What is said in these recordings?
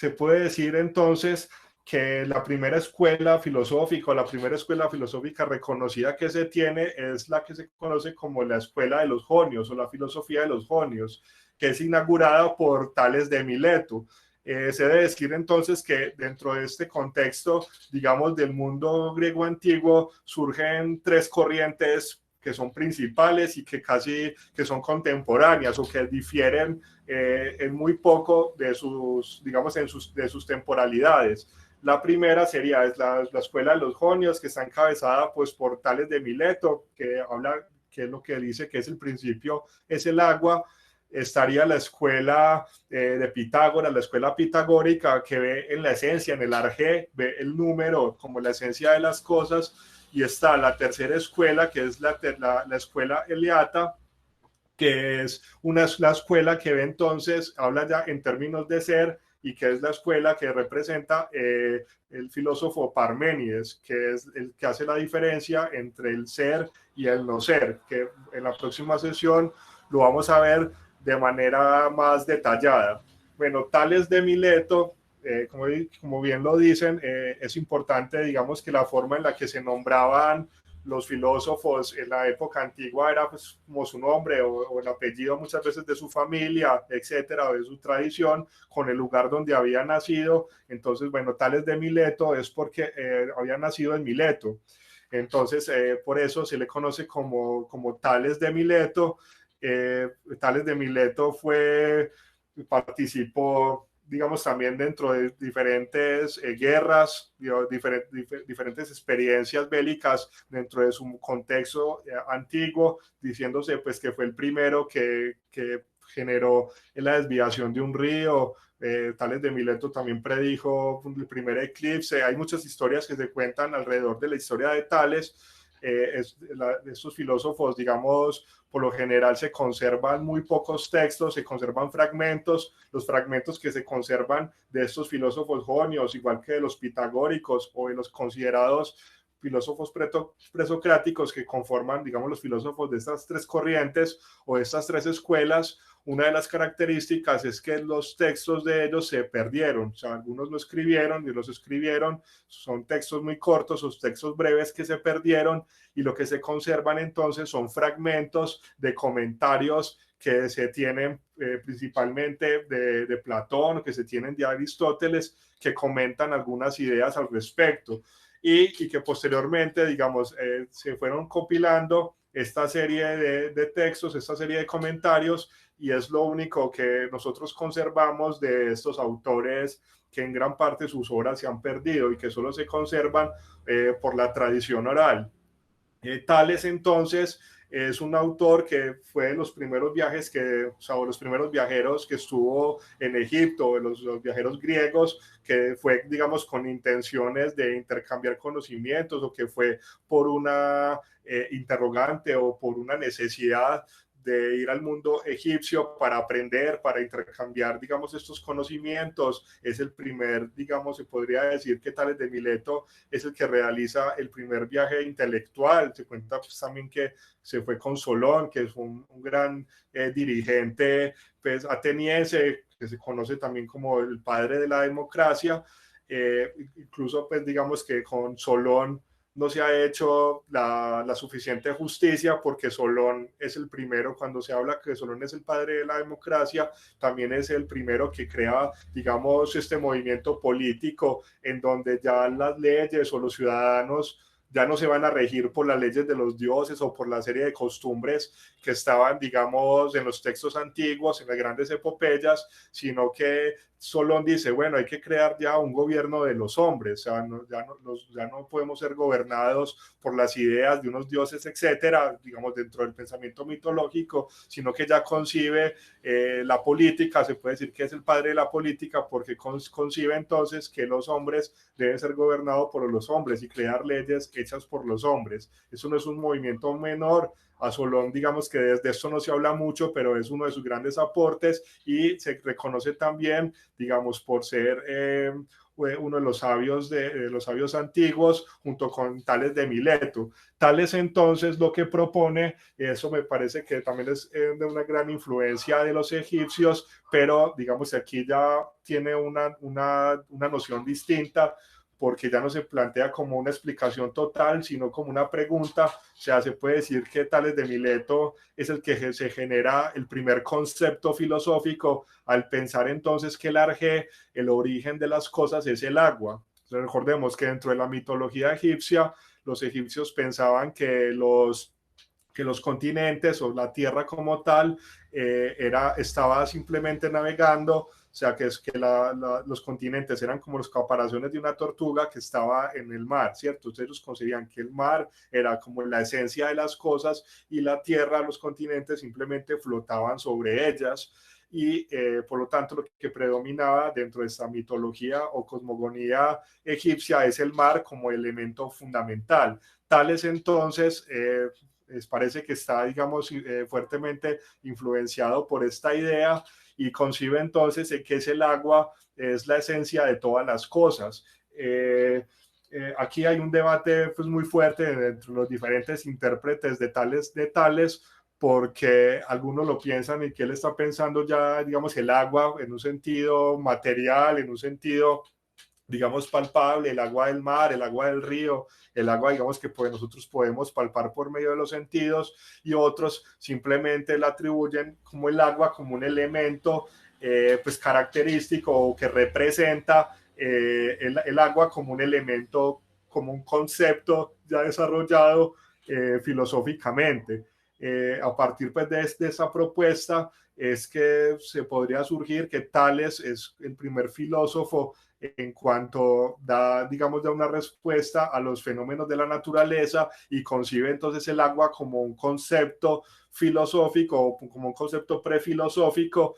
se puede decir entonces que la primera escuela filosófica o la primera escuela filosófica reconocida que se tiene es la que se conoce como la escuela de los jonios o la filosofía de los jonios, que es inaugurada por Tales de Mileto. Se debe decir entonces que dentro de este contexto, digamos, del mundo griego antiguo, surgen tres corrientes que son principales y que casi que son contemporáneas o que difieren en muy poco de sus, digamos, de sus temporalidades. La primera sería es la escuela de los jonios, que está encabezada pues por Tales de Mileto, que habla, que es lo que dice que es el principio, es el agua. Estaría la escuela de Pitágoras, la escuela pitagórica, que ve en la esencia, en el arjé, ve el número como la esencia de las cosas. Y está la tercera escuela, que es la escuela Eleata, que es la escuela que ve entonces, habla ya en términos de ser, y que es la escuela que representa el filósofo Parménides, que es el que hace la diferencia entre el ser y el no ser, que en la próxima sesión lo vamos a ver de manera más detallada. Bueno, Tales de Mileto, como bien lo dicen, es importante, digamos, que la forma en la que se nombraban los filósofos en la época antigua era pues como su nombre o el apellido muchas veces de su familia, etcétera, o de su tradición, con el lugar donde había nacido. Entonces, bueno, Tales de Mileto es porque había nacido en Mileto. Entonces, por eso se le conoce como Tales de Mileto. Tales de Mileto participó, digamos, también dentro de diferentes guerras, diferentes experiencias bélicas dentro de su contexto antiguo, diciéndose pues que fue el primero que generó la desviación de un río. Tales de Mileto también predijo el primer eclipse. Hay muchas historias que se cuentan alrededor de la historia de Tales. Estos filósofos, digamos, por lo general se conservan muy pocos textos, se conservan fragmentos. Los fragmentos que se conservan de estos filósofos jonios, igual que de los pitagóricos o de los considerados filósofos presocráticos que conforman, digamos, los filósofos de estas tres corrientes o de estas tres escuelas, una de las características es que los textos de ellos se perdieron. O sea, algunos lo escribieron y los escribieron, son textos muy cortos, o textos breves que se perdieron, y lo que se conservan entonces son fragmentos de comentarios que se tienen principalmente de Platón, que se tienen de Aristóteles, que comentan algunas ideas al respecto. Y que posteriormente, digamos, se fueron compilando esta serie de textos, esta serie de comentarios, y es lo único que nosotros conservamos de estos autores, que en gran parte sus obras se han perdido y que solo se conservan por la tradición oral. Tales entonces es un autor que fue de los primeros viajes o sea, los primeros viajeros que estuvo en Egipto, los viajeros griegos, que fue, digamos, con intenciones de intercambiar conocimientos, o que fue por una interrogante o por una necesidad de ir al mundo egipcio para aprender, para intercambiar, digamos, estos conocimientos. Es el primer, digamos, se podría decir que Tales de Mileto es el que realiza el primer viaje intelectual. Se cuenta pues también que se fue con Solón, que es un gran dirigente pues, ateniense, que se conoce también como el padre de la democracia. Incluso pues digamos que con Solón no se ha hecho la suficiente justicia, porque Solón es el primero, cuando se habla que Solón es el padre de la democracia, también es el primero que crea, digamos, este movimiento político en donde ya las leyes o los ciudadanos ya no se van a regir por las leyes de los dioses o por la serie de costumbres que estaban, digamos, en los textos antiguos, en las grandes epopeyas, sino que Solón dice, bueno, hay que crear ya un gobierno de los hombres. O sea, ya no podemos ser gobernados por las ideas de unos dioses, etcétera, digamos, dentro del pensamiento mitológico, sino que ya concibe la política. Se puede decir que es el padre de la política, porque concibe entonces que los hombres deben ser gobernados por los hombres y crear leyes hechas por los hombres. Eso no es un movimiento menor. a Solón, digamos que desde esto no se habla mucho, pero es uno de sus grandes aportes y se reconoce también, digamos, por ser uno de los sabios antiguos, junto con Tales de Mileto. Tales entonces lo que propone, eso me parece que también es de una gran influencia de los egipcios, pero digamos aquí ya tiene una noción distinta, porque ya no se plantea como una explicación total, sino como una pregunta. O sea, se puede decir que Tales de Mileto es el que se genera el primer concepto filosófico al pensar entonces que el arjé, el origen de las cosas, es el agua. Entonces, recordemos que dentro de la mitología egipcia, los egipcios pensaban que los continentes o la tierra como tal estaba simplemente navegando, o sea, los continentes eran como los caparazones de una tortuga que estaba en el mar, ¿cierto? Entonces ellos consideran que el mar era como la esencia de las cosas y la tierra, los continentes simplemente flotaban sobre ellas. Y por lo tanto lo que predominaba dentro de esta mitología o cosmogonía egipcia es el mar como elemento fundamental. Tales entonces parece que está, digamos, fuertemente influenciado por esta idea y concibe entonces que es el agua, es la esencia de todas las cosas. Aquí hay un debate pues, muy fuerte entre los diferentes intérpretes de Tales, porque algunos lo piensan y que él está pensando ya, digamos, el agua en un sentido material, en un sentido digamos, palpable, el agua del mar, el agua del río, el agua, digamos, que pues, nosotros podemos palpar por medio de los sentidos, y otros simplemente la atribuyen como el agua, como un elemento pues característico o que representa el agua como un elemento, como un concepto ya desarrollado filosóficamente. A partir pues, de esa propuesta es que se podría surgir que Tales es el primer filósofo en cuanto da, digamos, da una respuesta a los fenómenos de la naturaleza y concibe entonces el agua como un concepto filosófico, como un concepto prefilosófico,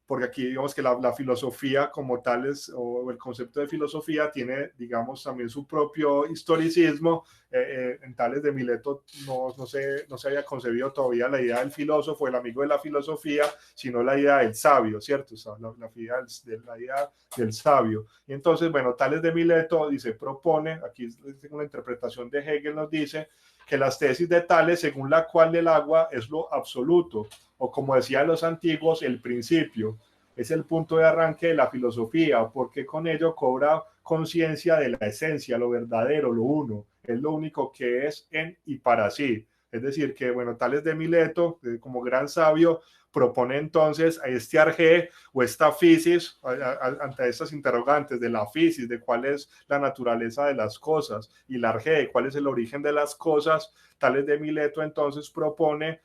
porque aquí digamos que la filosofía como tal es, o el concepto de filosofía tiene, digamos, también su propio historicismo. En Tales de Mileto no se había concebido todavía la idea del filósofo, el amigo de la filosofía, sino la idea del sabio, ¿cierto? O sea, la idea del sabio. Y entonces, bueno, Tales de Mileto dice, propone, aquí una interpretación de Hegel nos dice, que las tesis de Tales, según la cual el agua es lo absoluto, o como decían los antiguos, el principio, es el punto de arranque de la filosofía, porque con ello cobra conciencia de la esencia, lo verdadero, lo uno, es lo único que es en y para sí. Es decir, que, bueno, Tales de Mileto, como gran sabio, propone entonces a este arjé o esta fisis, ante estas interrogantes de la fisis, de cuál es la naturaleza de las cosas, y la arjé, cuál es el origen de las cosas. Tales de Mileto entonces propone,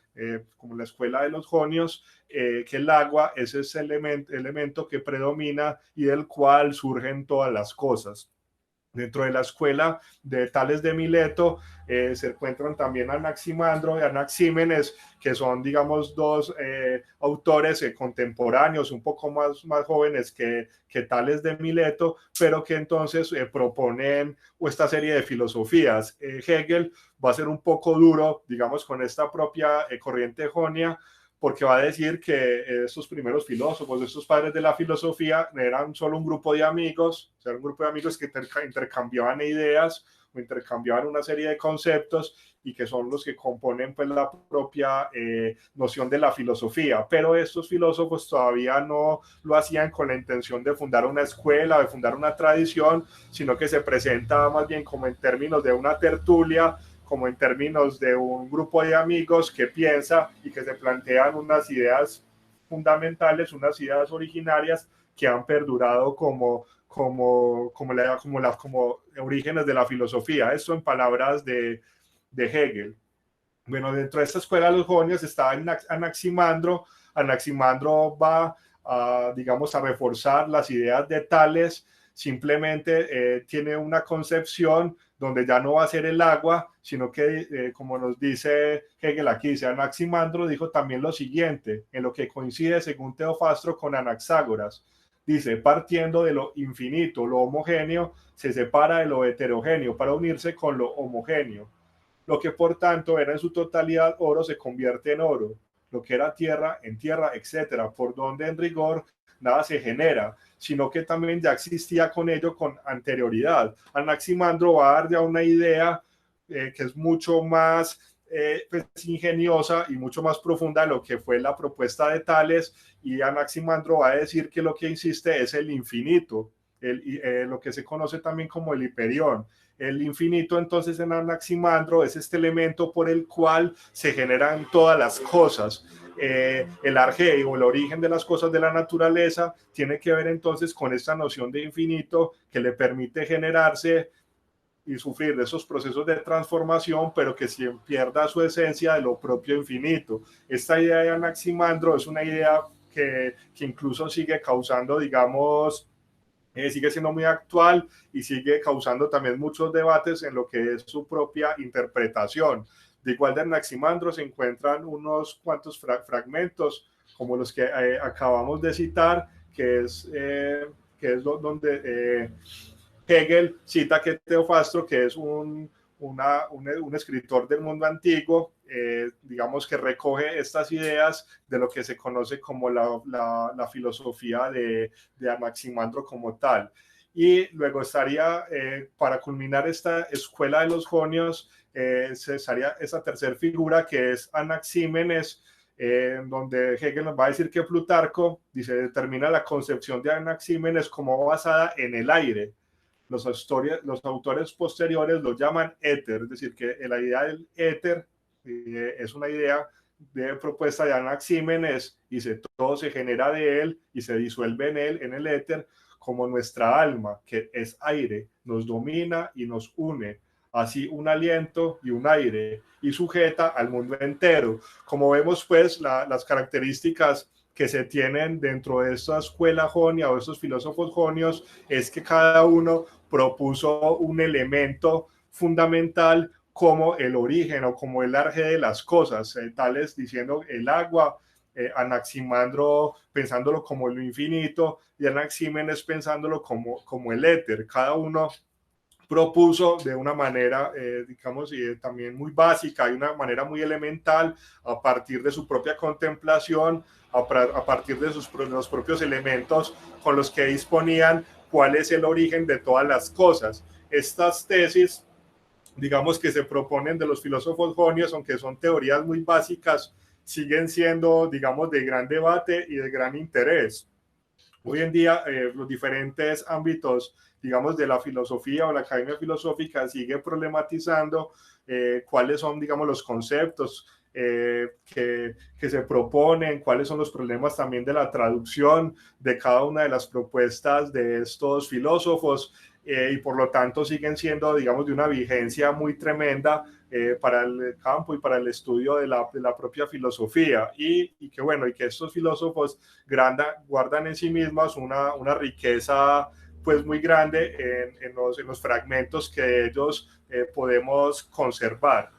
como la escuela de los jonios, que el agua es ese elemento que predomina y del cual surgen todas las cosas. Dentro de la escuela de Tales de Mileto se encuentran también Anaximandro y Anaxímenes, que son, digamos, dos autores contemporáneos, un poco más jóvenes que Tales de Mileto, pero que entonces proponen esta serie de filosofías. Hegel va a ser un poco duro, digamos, con esta propia corriente jonia, porque va a decir que estos primeros filósofos, estos padres de la filosofía, eran solo un grupo de amigos, o sea, un grupo de amigos que intercambiaban ideas o intercambiaban una serie de conceptos y que son los que componen pues, la propia noción de la filosofía. Pero estos filósofos todavía no lo hacían con la intención de fundar una escuela, de fundar una tradición, sino que se presenta más bien como en términos de una tertulia, como en términos de un grupo de amigos que piensa y que se plantean unas ideas fundamentales, unas ideas originarias que han perdurado como orígenes de la filosofía. Esto en palabras de Hegel. Bueno, dentro de esta escuela de los jonios está Anaximandro. Anaximandro va digamos, a reforzar las ideas de Tales. Simplemente tiene una concepción donde ya no va a ser el agua, sino que, como nos dice Hegel aquí, dice Anaximandro dijo también lo siguiente, en lo que coincide según Teofastro con Anaxágoras. Dice, partiendo de lo infinito, lo homogéneo se separa de lo heterogéneo para unirse con lo homogéneo. lo que por tanto era en su totalidad oro se convierte en oro, lo que era tierra en tierra, etcétera, por donde en rigor nada se genera, sino que también ya existía con ello con anterioridad. Anaximandro va a dar ya una idea que es mucho más pues, ingeniosa y mucho más profunda de lo que fue la propuesta de Tales, y Anaximandro va a decir que lo que existe es el infinito, lo que se conoce también como el hiperión. El infinito, entonces, en Anaximandro es este elemento por el cual se generan todas las cosas. El arjeo, el origen de las cosas de la naturaleza, tiene que ver entonces con esta noción de infinito que le permite generarse y sufrir de esos procesos de transformación, pero que sin pierda su esencia de lo propio infinito. Esta idea de Anaximandro es una idea que incluso sigue causando, digamos, sigue siendo muy actual y sigue causando también muchos debates en lo que es su propia interpretación. De igual de Anaximandro se encuentran unos cuantos fragmentos, como los que acabamos de citar, que es donde Hegel cita que Teofastro, que es un escritor del mundo antiguo, digamos que recoge estas ideas de lo que se conoce como la filosofía de Anaximandro como tal. Y luego estaría, para culminar esta escuela de los jonios, estaría esa tercera figura que es Anaxímenes, donde Hegel nos va a decir que Plutarco dice, determina la concepción de Anaxímenes como basada en el aire. Los autores posteriores lo llaman éter, es decir, que la idea del éter es una idea de propuesta de Anaxímenes, y todo se genera de él y se disuelve en él, en el éter, como nuestra alma, que es aire, nos domina y nos une, así un aliento y un aire, y sujeta al mundo entero. Como vemos, pues, las características que se tienen dentro de esta escuela jonia o estos filósofos jonios es que cada uno propuso un elemento fundamental como el origen o como el arje de las cosas, tales diciendo el agua, Anaximandro pensándolo como lo infinito y Anaxímenes pensándolo como el éter. Cada uno propuso de una manera, digamos, también muy básica y una manera muy elemental, a partir de su propia contemplación, a partir de los propios elementos con los que disponían, cuál es el origen de todas las cosas. Estas tesis, digamos, que se proponen de los filósofos jonios, aunque son teorías muy básicas, siguen siendo, digamos, de gran debate y de gran interés. Hoy en día, los diferentes ámbitos, digamos, de la filosofía o la academia filosófica sigue problematizando cuáles son, digamos, los conceptos que se proponen, cuáles son los problemas también de la traducción de cada una de las propuestas de estos filósofos, y por lo tanto siguen siendo, digamos, de una vigencia muy tremenda para el campo y para el estudio de la propia filosofía, y que bueno, y que estos filósofos guardan en sí mismos una riqueza pues muy grande en los fragmentos que ellos podemos conservar.